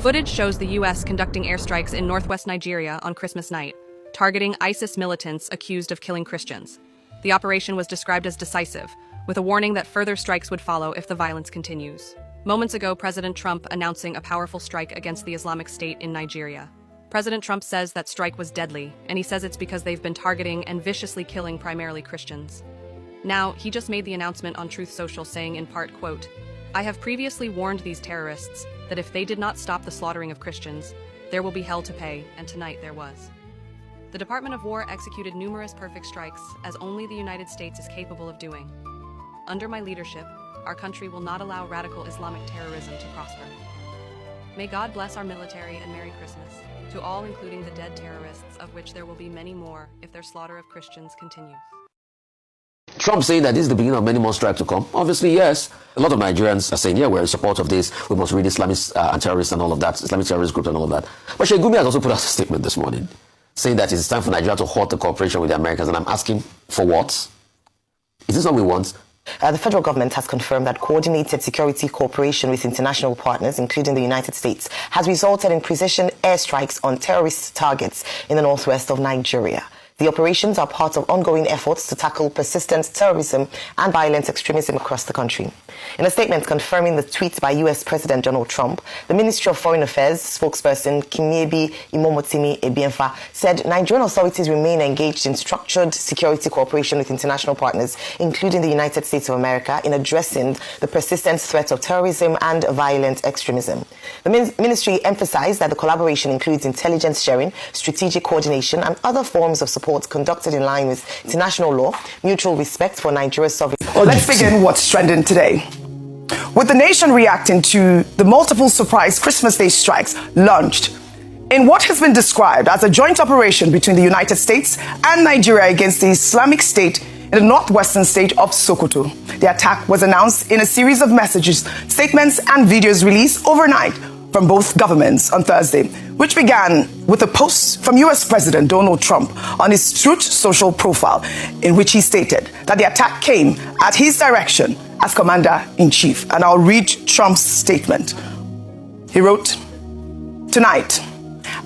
Footage shows the U.S. conducting airstrikes in northwest Nigeria on Christmas night, targeting ISIS militants accused of killing Christians. The operation was described as decisive, with a warning that further strikes would follow if the violence continues. Moments ago, President Trump announcing a powerful strike against the Islamic State in Nigeria. President Trump says that strike was deadly, and he says it's because they've been targeting and viciously killing primarily Christians. Now, he just made the announcement on Truth Social saying in part, quote, "I have previously warned these terrorists that if they did not stop the slaughtering of Christians, there will be hell to pay, and tonight there was." The Department of War executed numerous perfect strikes, as only the United States is capable of doing. Under my leadership, our country will not allow radical Islamic terrorism to prosper. May God bless our military and Merry Christmas to all, including the dead terrorists, of which there will be many more if their slaughter of Christians continues. Trump saying that this is the beginning of many more strikes to come. Obviously, yes. A lot of Nigerians are saying, yeah, we're in support of this. We must read Islamic and terrorists and all of that, Islamic terrorist groups and all of that. But Shegumi has also put out a statement this morning saying that it's time for Nigeria to halt the cooperation with the Americans. And I'm asking, for what? Is this what we want? The federal government has confirmed that coordinated security cooperation with international partners, including the United States, has resulted in precision airstrikes on terrorist targets in the northwest of Nigeria. The operations are part of ongoing efforts to tackle persistent terrorism and violent extremism across the country. In a statement confirming the tweet by U.S. President Donald Trump, the Ministry of Foreign Affairs spokesperson Kimiebi Imomotimi Ebienfa said Nigerian authorities remain engaged in structured security cooperation with international partners, including the United States of America, in addressing the persistent threat of terrorism and violent extremism. The ministry emphasized that the collaboration includes intelligence sharing, strategic coordination, and other forms of support conducted in line with international law, mutual respect for Nigeria's sovereignty. Well, let's begin what's trending today. With the nation reacting to the multiple surprise Christmas Day strikes launched in what has been described as a joint operation between the United States and Nigeria against the Islamic State in the northwestern state of Sokoto. The attack was announced in a series of messages, statements, and videos released overnight from both governments on Thursday, which began with a post from U.S. President Donald Trump on his Truth Social profile, in which he stated that the attack came at his direction as Commander-in-Chief. And I'll read Trump's statement. He wrote, "Tonight,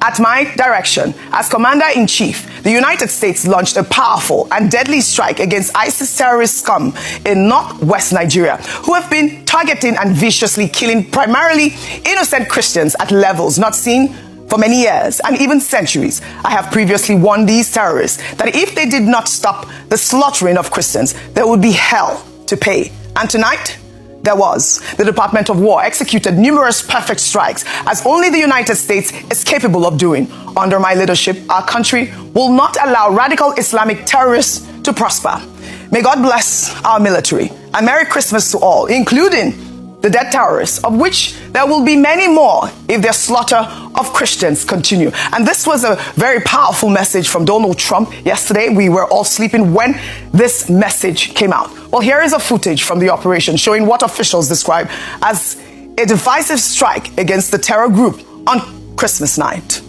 at my direction as Commander-in-Chief, the United States launched a powerful and deadly strike against ISIS terrorist scum in northwest Nigeria, who have been targeting and viciously killing primarily innocent Christians at levels not seen for many years and even centuries. I have previously warned these terrorists that if they did not stop the slaughtering of Christians, there would be hell to pay. And tonight, there was. The Department of War executed numerous perfect strikes, as only the United States is capable of doing. Under my leadership, our country will not allow radical Islamic terrorists to prosper. May God bless our military, and Merry Christmas to all, including the dead terrorists, of which there will be many more if their slaughter of Christians continue." And this was a very powerful message from Donald Trump yesterday. We were all sleeping when this message came out. Well, here is a footage from the operation showing what officials describe as a divisive strike against the terror group on Christmas night.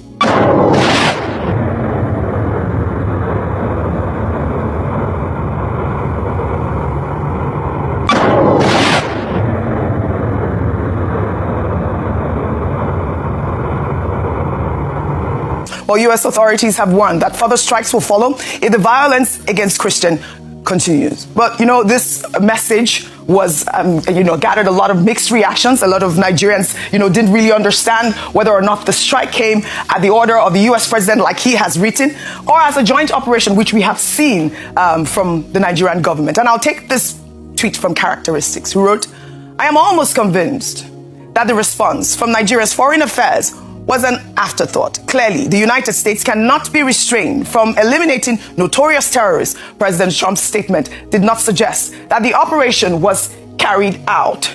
Well, U.S. authorities have warned that further strikes will follow if the violence against Christians continues. But, this message was, gathered a lot of mixed reactions. A lot of Nigerians, didn't really understand whether or not the strike came at the order of the U.S. president, like he has written, or as a joint operation, which we have seen from the Nigerian government. And I'll take this tweet from Characteristics, who wrote, "I am almost convinced that the response from Nigeria's foreign affairs was an afterthought. Clearly, the United States cannot be restrained from eliminating notorious terrorists. President Trump's statement did not suggest that the operation was carried out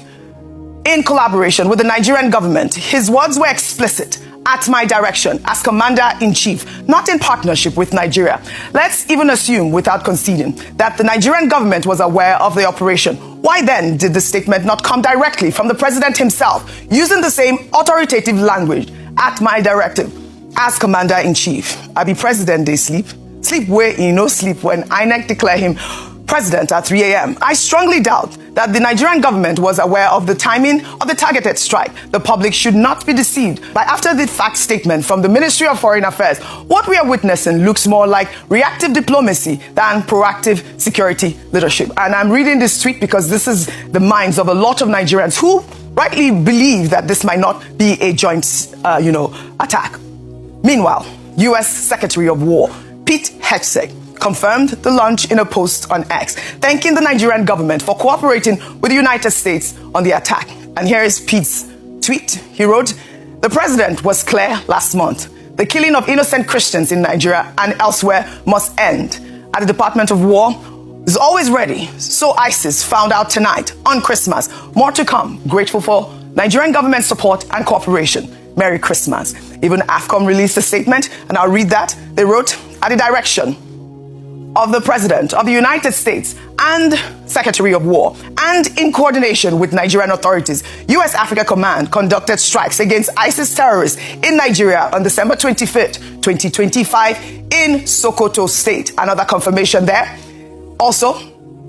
in collaboration with the Nigerian government. His words were explicit. At my direction as Commander-in-Chief, not in partnership with Nigeria. Let's even assume, without conceding, that the Nigerian government was aware of the operation. Why then did the statement not come directly from the president himself, using the same authoritative language? At my directive as Commander-in-Chief. I be president, they sleep. Sleep where he no sleep when INEC declare him President at 3 a.m. I strongly doubt that the Nigerian government was aware of the timing of the targeted strike. The public should not be deceived by after-the-fact statement from the Ministry of Foreign Affairs. What we are witnessing looks more like reactive diplomacy than proactive security leadership. And I'm reading this tweet because this is the minds of a lot of Nigerians who rightly believe that this might not be a joint, attack. Meanwhile, U.S. Secretary of War Pete Hegseth confirmed the launch in a post on X, thanking the Nigerian government for cooperating with the United States on the attack. And here is Pete's tweet. He wrote, "The president was clear last month. The killing of innocent Christians in Nigeria and elsewhere must end. At the Department of War is always ready. So ISIS found out tonight on Christmas. More to come. Grateful for Nigerian government support and cooperation. Merry Christmas." Even AFCOM released a statement, and I'll read that. They wrote, "At the direction of the President of the United States and Secretary of War, and in coordination with Nigerian authorities, U.S. Africa Command conducted strikes against ISIS terrorists in Nigeria on December 25th, 2025 in Sokoto State." Another confirmation there. Also,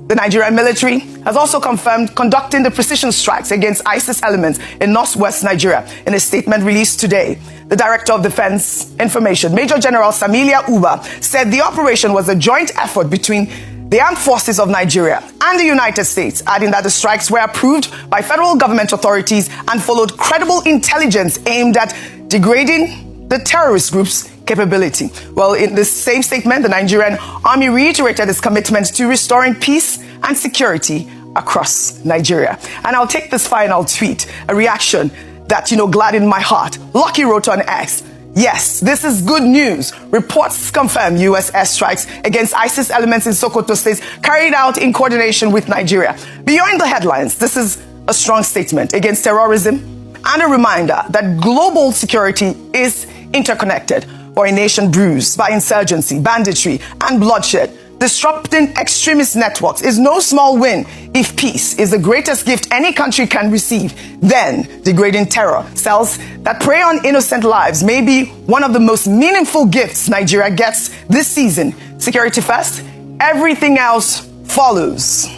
the Nigerian military has also confirmed conducting the precision strikes against ISIS elements in northwest Nigeria. In a statement released today, the Director of Defense Information, Major General Samilia Uba, said the operation was a joint effort between the armed forces of Nigeria and the United States, adding that the strikes were approved by federal government authorities and followed credible intelligence aimed at degrading the terrorist group's capability. Well, in this same statement, the Nigerian army reiterated its commitment to restoring peace and security across Nigeria. And I'll take this final tweet, a reaction that, gladdened my heart. Lucky wrote on X, "Yes, this is good news. Reports confirm U.S. airstrikes against ISIS elements in Sokoto State carried out in coordination with Nigeria." Beyond the headlines, this is a strong statement against terrorism and a reminder that global security is interconnected. For a nation bruised by insurgency, banditry, and bloodshed, disrupting extremist networks is no small win. If peace is the greatest gift any country can receive, then degrading terror cells that prey on innocent lives may be one of the most meaningful gifts Nigeria gets this season. Security first, everything else follows.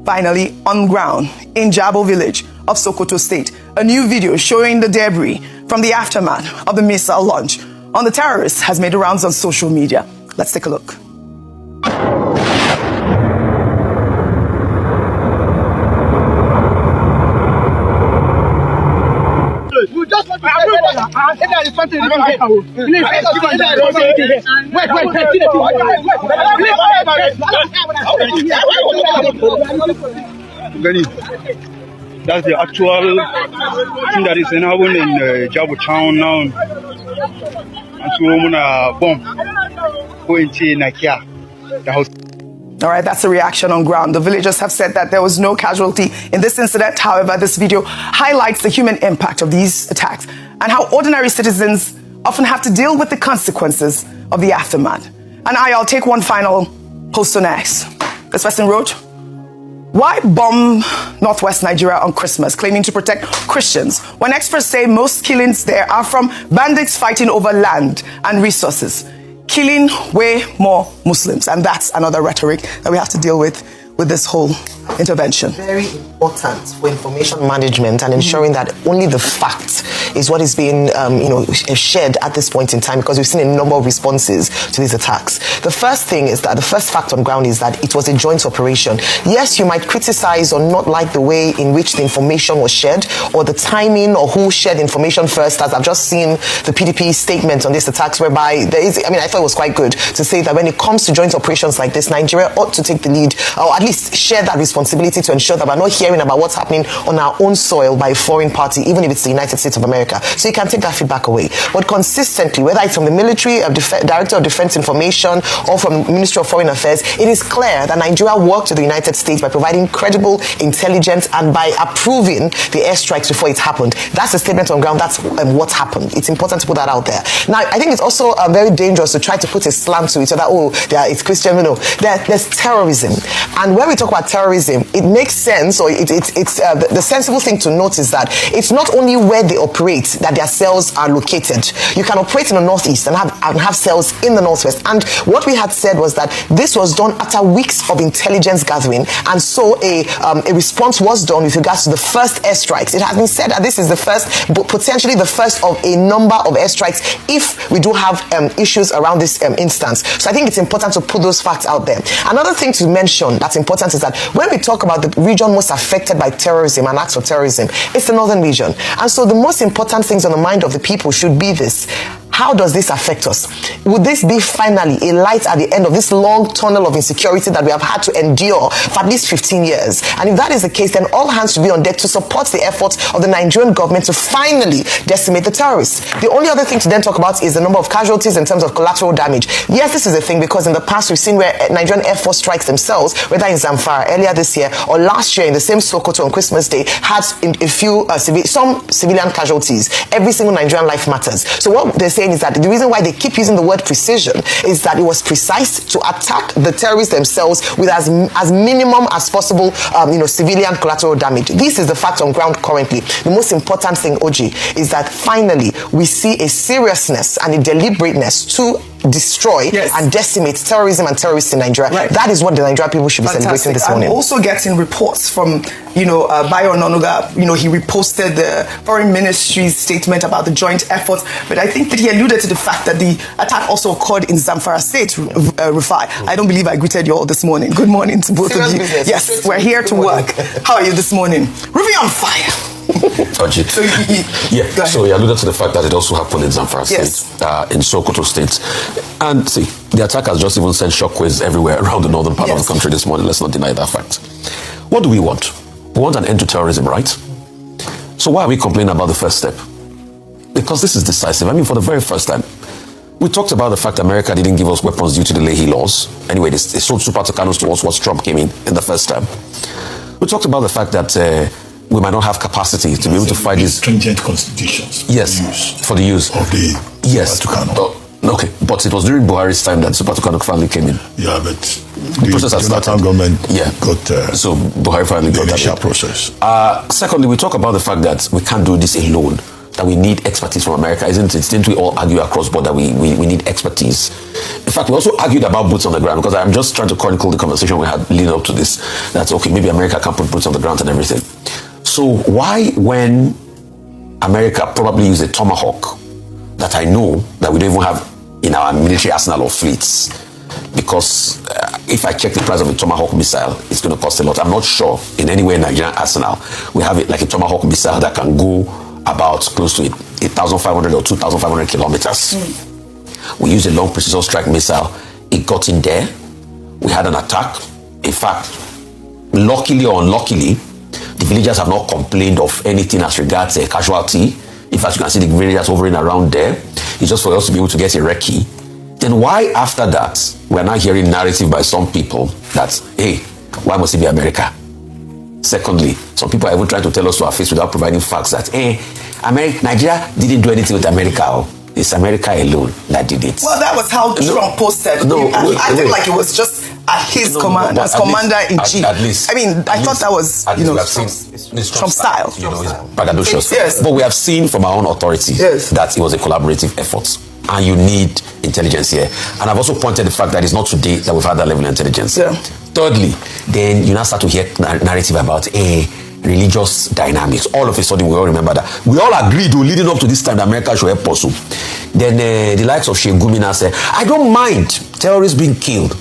Finally, on ground in Jabo village of Sokoto State, a new video showing the debris from the aftermath of the missile launch on the terrorists has made the rounds on social media. Let's take a look. You just want to that's the actual thing that is happening in Jabo town now. All right, that's the reaction on ground. The villagers have said that there was no casualty in this incident. However, this video highlights the human impact of these attacks and how ordinary citizens often have to deal with the consequences of the aftermath. And I'll take one final post on X. This person wrote, "Why bomb northwest Nigeria on Christmas, claiming to protect Christians, when experts say most killings there are from bandits fighting over land and resources, killing way more Muslims?" And that's another rhetoric that we have to deal with this whole intervention. Very important for information management and ensuring that only the fact is what is being, shared at this point in time, because we've seen a number of responses to these attacks. The first thing is that the first fact on ground is that it was a joint operation. Yes, you might criticize or not like the way in which the information was shared or the timing or who shared information first, as I've just seen the PDP statement on these attacks, whereby I thought it was quite good to say that when it comes to joint operations like this, Nigeria ought to take the lead, or at least share that responsibility to ensure that we're not hearing about what's happening on our own soil by a foreign party, even if it's the United States of America. So you can take that feedback away. But consistently, whether it's from the military, Director of Defense Information, or from Ministry of Foreign Affairs, it is clear that Nigeria worked with the United States by providing credible intelligence and by approving the airstrikes before it happened. That's a statement on ground. That's what happened. It's important to put that out there. Now, I think it's also very dangerous to try to put a slant to it, so that, it's Christian, there's terrorism. And when we talk about terrorism, it makes sense, or it's the sensible thing to note is that it's not only where they operate operate, that their cells are located. You can operate in the northeast and have cells in the northwest. And what we had said was that this was done after weeks of intelligence gathering, and so a response was done with regards to the first airstrikes. It has been said that this is the first, but potentially the first of a number of airstrikes if we do have issues around this instance. So I think it's important to put those facts out there. Another thing to mention that's important is that when we talk about the region most affected by terrorism and acts of terrorism, it's the northern region. And so the most important things on the mind of the people should be this: how does this affect us? Would this be finally a light at the end of this long tunnel of insecurity that we have had to endure for at least 15 years? And if that is the case, then all hands should be on deck to support the efforts of the Nigerian government to finally decimate the terrorists. The only other thing to then talk about is the number of casualties in terms of collateral damage. Yes, this is a thing because in the past we've seen where Nigerian Air Force strikes themselves, whether in Zamfara earlier this year or last year in the same Sokoto on Christmas Day, had some civilian casualties. Every single Nigerian life matters. So what they're saying is that the reason why they keep using the word precision is that it was precise to attack the terrorists themselves with as minimum as possible, civilian collateral damage. This is the fact on ground currently. The most important thing, Oji, is that finally we see a seriousness and a deliberateness to destroy and decimate terrorism and terrorists in Nigeria. Right. That is what the Nigerian people should be celebrating this morning. I'm also getting reports from, Bayo Ononuga. He reposted the Foreign Ministry's statement about the joint efforts, but I think that he alluded to the fact that the attack also occurred in Zamfara State, Rufai. I don't believe I greeted you all this morning. Good morning to both of you. Business. Yes, we're here to work. How are you this morning? Ruby on fire. So he alluded to the fact that it also happened in Zamfara State, in Sokoto State. And see, the attack has just even sent shockwaves everywhere around the northern part of the country this morning. Let's not deny that fact. What do we want? We want an end to terrorism, right? So why are we complaining about the first step? Because this is decisive. I mean, for the very first time, we talked about the fact America didn't give us weapons due to the Leahy laws. Anyway, they sold super tucanos to us once Trump came in the first time. We talked about the fact that we might not have capacity to be able to fight these stringent constitutions. Yes, for the use of the Super Tucano. Okay, but it was during Buhari's time that Super Tucano finally came in. Yeah, but the process has started. Government got so Buhari finally got the process. Secondly, we talk about the fact that we can't do this alone. That we need expertise from America, isn't it? Didn't we all argue across board that we need expertise? In fact, we also argued about boots on the ground, because I'm just trying to chronicle the conversation we had leading up to this. That's okay, maybe America can put boots on the ground and everything. So why, when America probably used a Tomahawk that I know that we don't even have in our military arsenal or fleets, because if I check the price of a Tomahawk missile, it's going to cost a lot. I'm not sure in any way in Nigerian arsenal we have it like a Tomahawk missile that can go about close to 1,500 or 2,500 kilometers. We used a long precision strike missile. It got in there. We had an attack. In fact, luckily or unluckily, the villagers have not complained of anything as regards a casualty. In fact, you can see the villagers hovering around there. It's just for us to be able to get a recce. Then why after that, we're now hearing narrative by some people that, hey, why must it be America? Secondly, some people are even trying to tell us to our face without providing facts that, hey, Nigeria didn't do anything with America. It's America alone that did it. Well, that was how Trump posted. I feel like it was just at his command, as commander-in-chief. At least. I mean, I thought that was, Trump style. It's braggadocious. Yes. But we have seen from our own authority that it was a collaborative effort. And you need intelligence here. And I've also pointed the fact that it's not today that we've had that level of intelligence. Yeah. Thirdly, then you now start to hear narrative about religious dynamics. All of a sudden, we all remember that. We all agreed leading up to this time that America should help us. Then the likes of Sheikh Gumi now said, I don't mind terrorists being killed,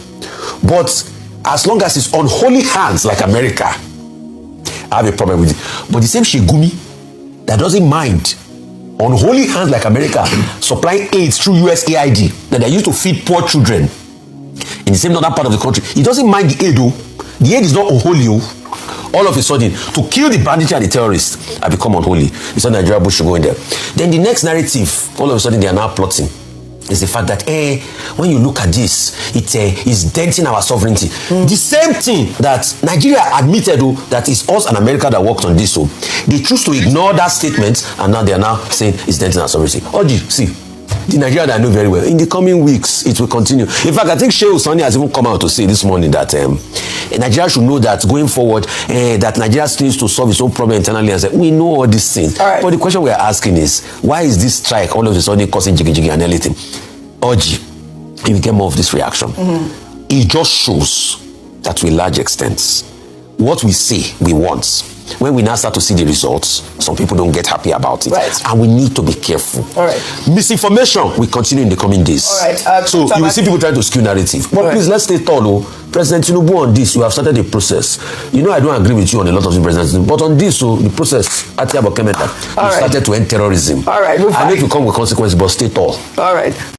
but as long as it's on holy hands like America, I have a problem with it. But the same Sheikh Gumi that doesn't mind on holy hands like America supplying aids through USAID that they used to feed poor children in the same northern part of the country, he doesn't mind the aid though. The aid is not unholy. All of a sudden, to kill the bandits and the terrorists have become unholy. It's not Nigeria Bush should go in there. Then the next narrative, all of a sudden they are now plotting, is the fact that, when you look at this, it is denting our sovereignty. The same thing that Nigeria admitted that it's us and America that worked on this. So they choose to ignore that statement, and now they are now saying it's denting our sovereignty. Oji, see, the Nigeria that I know very well, in the coming weeks, it will continue. In fact, I think Shehu Sani has even come out to say this morning that Nigeria should know that going forward, that Nigeria still needs to solve its own problem internally and say, we know all these things. Right. But the question we are asking is, why is this strike all of a sudden causing jiggy and everything? Oji, if we get more of this reaction, it just shows that to a large extent, what we say we want, when we now start to see the results, some people don't get happy about it. Right. And we need to be careful. All right. Misinformation will continue in the coming days. All right. So you will see people trying to skew narrative. But please, let's stay thorough. President Tinubu, on this, you have started a process. You know, I don't agree with you on a lot of things, President Tinubu, but on this, the process, you started to end terrorism. All right. I know it will come with consequences, but stay tall. All right.